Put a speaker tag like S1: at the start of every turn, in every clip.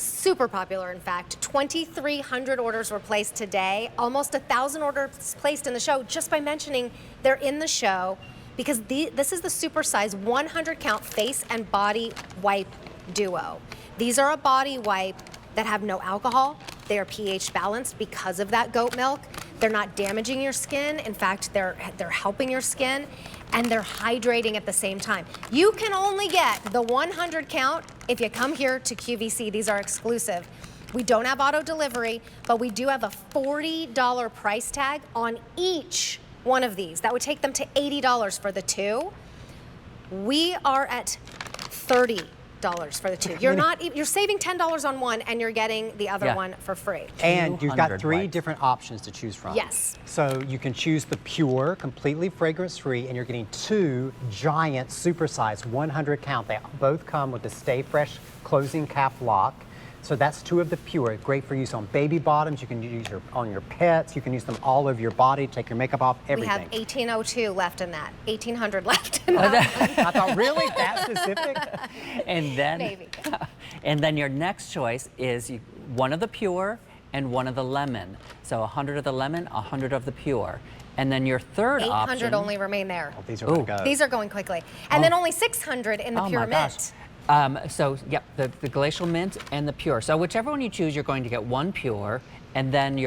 S1: Super popular, in fact. 2,300 orders were placed today. Almost 1,000 orders placed in the show just by mentioning they're in the show, because this is the Supersize 100-count face and body wipe duo. These are a body wipe that have no alcohol. They are pH balanced because of that goat milk. They're not damaging your skin. In fact, they're helping your skin, and they're hydrating at the same time. You can only get the 100 count if you come here to QVC. These are exclusive. We don't have auto delivery, but we do have a $40 price tag on each one of these. That would take them to $80 for the two. We are at $30 for the two. You're saving $10 on one, and you're getting the other one for free.
S2: And you've got 3 different options to choose from.
S1: Yes.
S2: So you can choose the pure, completely fragrance-free, and you're getting 2 giant Supersize 100 count. They both come with the Stay Fresh closing cap lock. So that's 2 of the pure. Great for use on baby bottoms. You can use on your pets. You can use them all over your body. Take your makeup off. Everything.
S1: We have 1802 left in that. 1800 left in that.
S2: I thought, really, that specific?
S3: And then,
S1: Maybe.
S3: And then your next choice is one of the pure and one of the lemon. So 100 of the lemon, 100 of the pure. And then your third
S1: 800
S3: option.
S1: only remain there.
S2: Oh, these are going to go.
S1: These are going quickly. And then only 600 in the pure mint.
S3: So, yep, the glacial mint and the pure. So whichever one you choose, you're going to get 1 pure, and then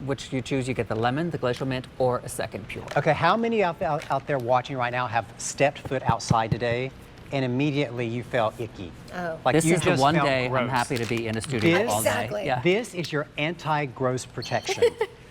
S3: which you choose, you get the lemon, the glacial mint, or a second pure.
S2: Okay, how many out there watching right now have stepped foot outside today, and immediately you felt icky?
S1: Oh.
S2: Like
S3: This
S2: you
S3: is the
S2: just
S3: one
S2: felt
S3: day
S2: gross.
S3: I'm happy to be in a studio all day.
S1: Exactly.
S3: Yeah.
S2: This is your anti-gross protection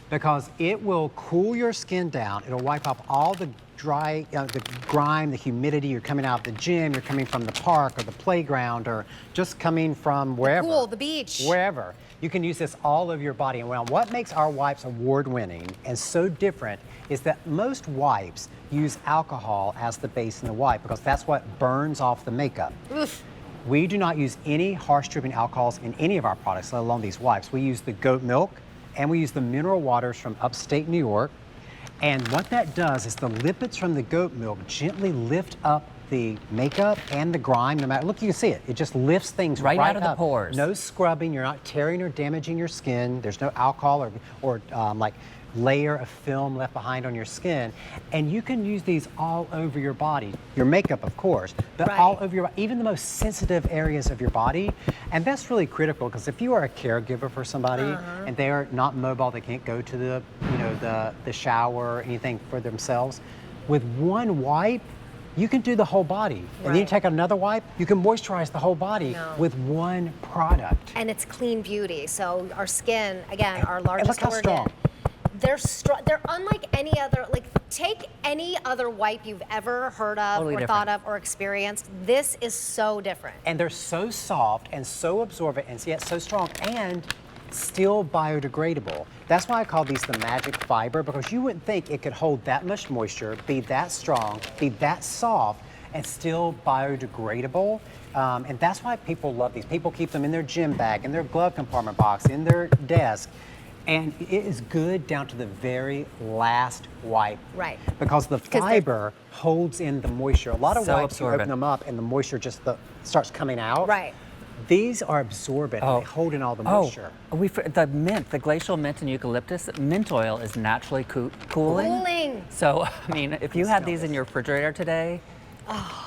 S2: because it will cool your skin down. It'll wipe off all the dry, the grime, the humidity. You're coming out of the gym, you're coming from the park or the playground, or just coming from wherever.
S1: The pool, the beach.
S2: Wherever. You can use this all over your body. And what makes our wipes award-winning and so different is that most wipes use alcohol as the base in the wipe because that's what burns off the makeup.
S1: Oof.
S2: We do not use any harsh dripping alcohols in any of our products, let alone these wipes. We use the goat milk and we use the mineral waters from upstate New York. And what that does is the lipids from the goat milk gently lift up the makeup and the grime. No matter, look, you can see it. It just lifts things right
S3: out of
S2: up.
S3: the pores.
S2: No scrubbing. You're not tearing or damaging your skin. There's no alcohol or like layer of film left behind on your skin. And you can use these all over your body. Your makeup, of course, but all over your, even the most sensitive areas of your body. And that's really critical because if you are a caregiver for somebody and they are not mobile, they can't go to the, the shower or anything for themselves, with one wipe, you can do the whole body. And then you take another wipe, you can moisturize the whole body with one product.
S1: And it's clean beauty. So our skin, again, our largest
S2: look how strong.
S1: They're strong. They're unlike any other, take any other wipe you've ever heard of or thought of or experienced. This is so different.
S2: And they're so soft and so absorbent and yet so strong and still biodegradable. That's why I call these the magic fiber, because you wouldn't think it could hold that much moisture, be that strong, be that soft, and still biodegradable. And that's why people love these. People keep them in their gym bag, in their glove compartment box, in their desk. And it is good down to the very last wipe.
S1: Right.
S2: Because the fiber holds in the moisture. A lot of wipes, you open them up and the moisture just starts coming out.
S1: Right.
S2: These are absorbent. And they hold in all the moisture.
S3: The mint, the glacial mint and eucalyptus, mint oil is naturally cooling.
S1: Cooling.
S3: So, I mean, if you had these in your refrigerator today,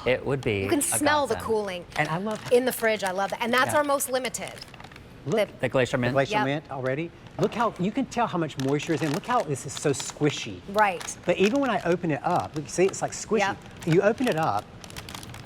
S3: it would be
S1: You can smell the cooling.
S2: And I love
S1: in the fridge. I love that. And that's our most limited.
S2: Look,
S3: the glacial mint.
S2: The glacial mint already. Look how, you can tell how much moisture is in. Look how this is so squishy.
S1: Right.
S2: But even when I open it up, look, see, it's like squishy.
S1: Yep.
S2: You open it up.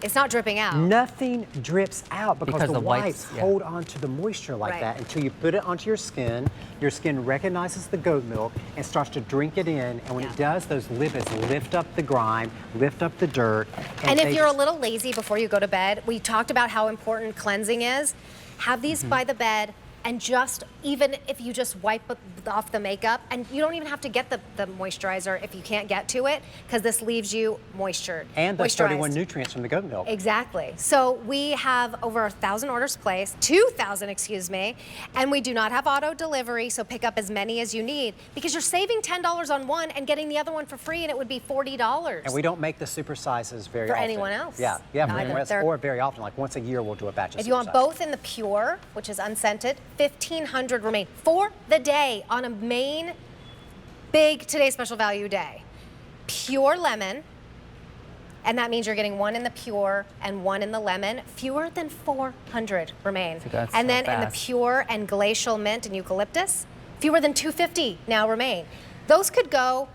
S1: It's not dripping out.
S2: Nothing drips out because the wipes
S3: wipes
S2: hold on to the moisture like that until you put it onto your skin. Your skin recognizes the goat milk and starts to drink it in. And when it does, those lipids lift up the grime, lift up the dirt.
S1: And if you're a little lazy before you go to bed, we talked about how important cleansing is. Have these by the bed. and just, even if you just wipe off the makeup, and you don't even have to get the moisturizer if you can't get to it, because this leaves you moistured.
S2: And those 31
S1: moisturized.
S2: nutrients from the goat milk.
S1: Exactly. So we have over 1,000 orders placed, 2,000, excuse me, and we do not have auto delivery, so pick up as many as you need, because you're saving $10 on one and getting the other one for free, and it would be $40.
S2: And we don't make the super sizes very
S1: For
S2: often.
S1: anyone else.
S2: Yeah, for anyone else,
S1: They're-
S2: or very often, like once a year we'll do a batch of
S1: If you want
S2: super size.
S1: both in the pure, which is unscented, 1,500 remain for the day on a main big today's special value day. Pure lemon, and that means you're getting one in the pure and one in the lemon. Fewer than 400 remain.
S3: That's
S1: And
S3: so
S1: then in the
S3: fast.
S1: pure and glacial mint and eucalyptus, fewer than 250 now remain. Those could go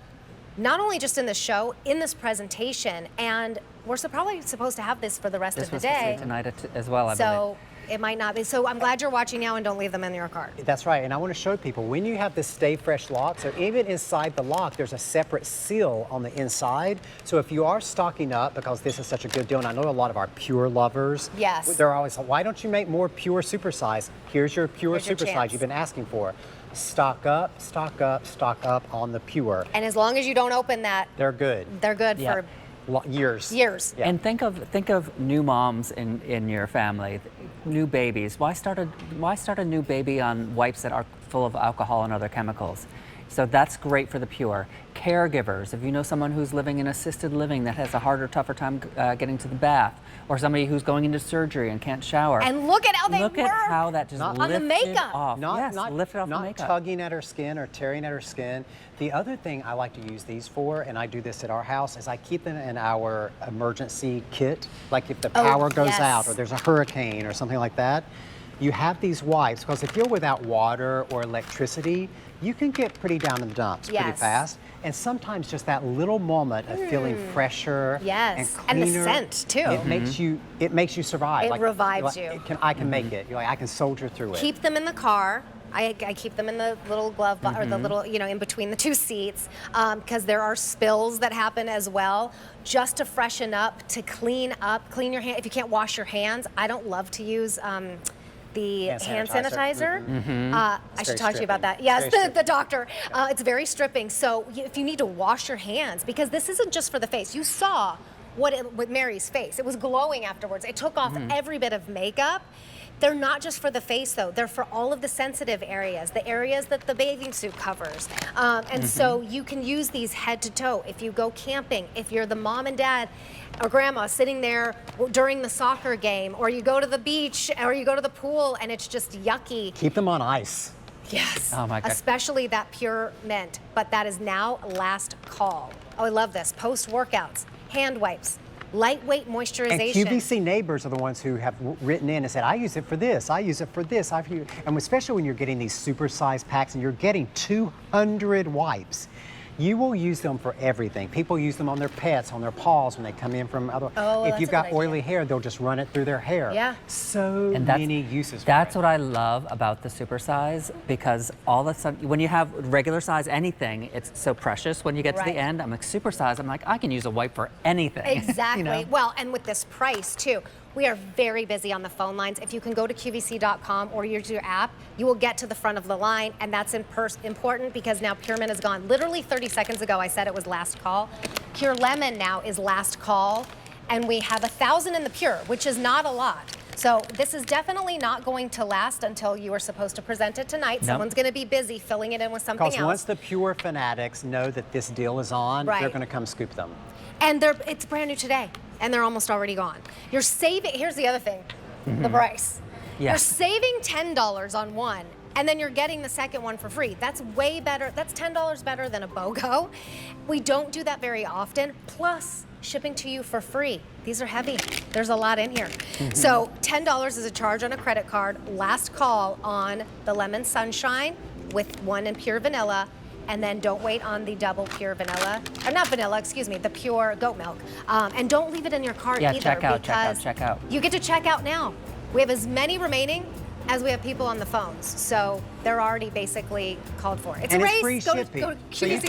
S1: not only just in the show, in this presentation, and we're probably supposed to have this for the rest
S3: This
S1: of the
S3: was supposed to
S1: day.
S3: be tonight as well, I believe.
S1: So it might not be. So I'm glad you're watching now, and don't leave them in your cart.
S2: That's right, and I want to show people, when you have this Stay Fresh lock, so even inside the lock, there's a separate seal on the inside. So if you are stocking up, because this is such a good deal, and I know a lot of our pure lovers,
S1: Yes.
S2: they're always like, why don't you make more pure supersize? Here's your pure
S1: Here's your
S2: supersize
S1: chance.
S2: you've been asking for. Stock up, stock up, stock up on the pure.
S1: And as long as you don't open that,
S2: They're good.
S1: they're good
S3: Yeah.
S1: for
S2: Years.
S1: years.
S2: Yeah.
S3: And think of new moms in your family, new babies. Why start a new baby on wipes that are full of alcohol and other chemicals? So that's great for the pure. Caregivers, if you know someone who's living in assisted living that has a harder, tougher time getting to the bath, or somebody who's going into surgery and can't shower.
S1: And look at how they
S3: Look
S1: work.
S3: at how that just
S2: Not-
S1: On the
S3: lifted
S1: makeup.
S3: off. Yes, lifted off the
S2: not
S3: makeup.
S2: tugging at her skin or tearing at her skin. The other thing I like to use these for, and I do this at our house, is I keep them in our emergency kit. Like if the
S1: Oh,
S2: power goes
S1: yes.
S2: out or there's a hurricane or something like that, you have these wipes, because if you're without water or electricity, you can get pretty down in the dumps pretty
S1: Yes.
S2: fast. And sometimes just that little moment of feeling fresher
S1: Yes.
S2: and
S1: And the
S2: cleaner,
S1: scent, too.
S2: It makes you survive.
S1: It revives you.
S2: I can make it. You're like, I can soldier through it.
S1: Keep them in the car. I keep them in the little glove or the little, in between the two seats, because there are spills that happen as well. Just to freshen up, to clean your hand. If you can't wash your hands, I don't love to use the hand sanitizer. I
S2: It's
S1: should
S2: very
S1: talk to you about
S2: stripping.
S1: that. Yes,
S2: Very
S1: the doctor. It's very stripping. So if you need to wash your hands, because this isn't just for the face. You saw with Mary's face. It was glowing afterwards. It took off every bit of makeup. They're not just for the face, though. They're for all of the sensitive areas, the areas that the bathing suit covers. And so you can use these head to toe. If you go camping, if you're the mom and dad or grandma sitting there during the soccer game, or you go to the beach, or you go to the pool, and it's just yucky.
S2: Keep them on ice.
S1: Yes.
S3: Oh my God.
S1: Especially that pure mint. But that is now last call. Oh, I love this. Post workouts, hand wipes, lightweight moisturization.
S2: And QVC neighbors are the ones who have written in and said, I use it for this, I use it for this. And especially when you're getting these super-sized packs and you're getting 200 wipes, you will use them for everything. People use them on their pets, on their paws when they come in from other.
S1: Oh,
S2: if
S1: that's
S2: you've
S1: a
S2: got
S1: good
S2: oily
S1: idea.
S2: hair, they'll just run it through their hair.
S1: Yeah.
S2: So
S3: And
S2: many uses for
S3: That's
S2: it.
S3: what I love about the supersize, because all of a sudden, when you have regular size anything, it's so precious. When you get to
S1: Right.
S3: the end, I'm like, supersize, I'm like, I can use a wipe for anything.
S1: Exactly.
S3: You know?
S1: Well, and with this price too, we are very busy on the phone lines. If you can go to QVC.com or use your app, you will get to the front of the line, and that's important because now Pure Mint is gone. Literally 30 seconds ago, I said it was last call. Pure Lemon now is last call, and we have 1,000 in the Pure, which is not a lot. So this is definitely not going to last until you are supposed to present it tonight.
S3: Nope.
S1: Someone's going to be busy filling it in with something
S2: Because
S1: else.
S2: once the Pure fanatics know that this deal is on,
S1: Right.
S2: they're going to come scoop them.
S1: And it's brand new today, and they're almost already gone. You're saving, here's the other thing,
S2: Mm-hmm.
S1: the price.
S3: Yeah.
S1: You're saving $10 on one, and then you're getting the second one for free. That's way better, that's $10 better than a BOGO. We don't do that very often, plus shipping to you for free. These are heavy, there's a lot in here.
S2: Mm-hmm.
S1: So $10 is a charge on a credit card, last call on the Lemon Sunshine with one in pure vanilla, and then don't wait on the double pure vanilla, or not vanilla, excuse me, the pure goat milk. And don't leave it in your cart
S3: Yeah,
S1: either,
S3: check out,
S1: because
S3: check out.
S1: you get to check out now. We have as many remaining as we have people on the phones, so they're already basically called for. It's
S2: And
S1: a
S2: it's
S1: race.
S2: free
S1: Go
S2: shipping.
S1: to
S2: So you
S1: QVC.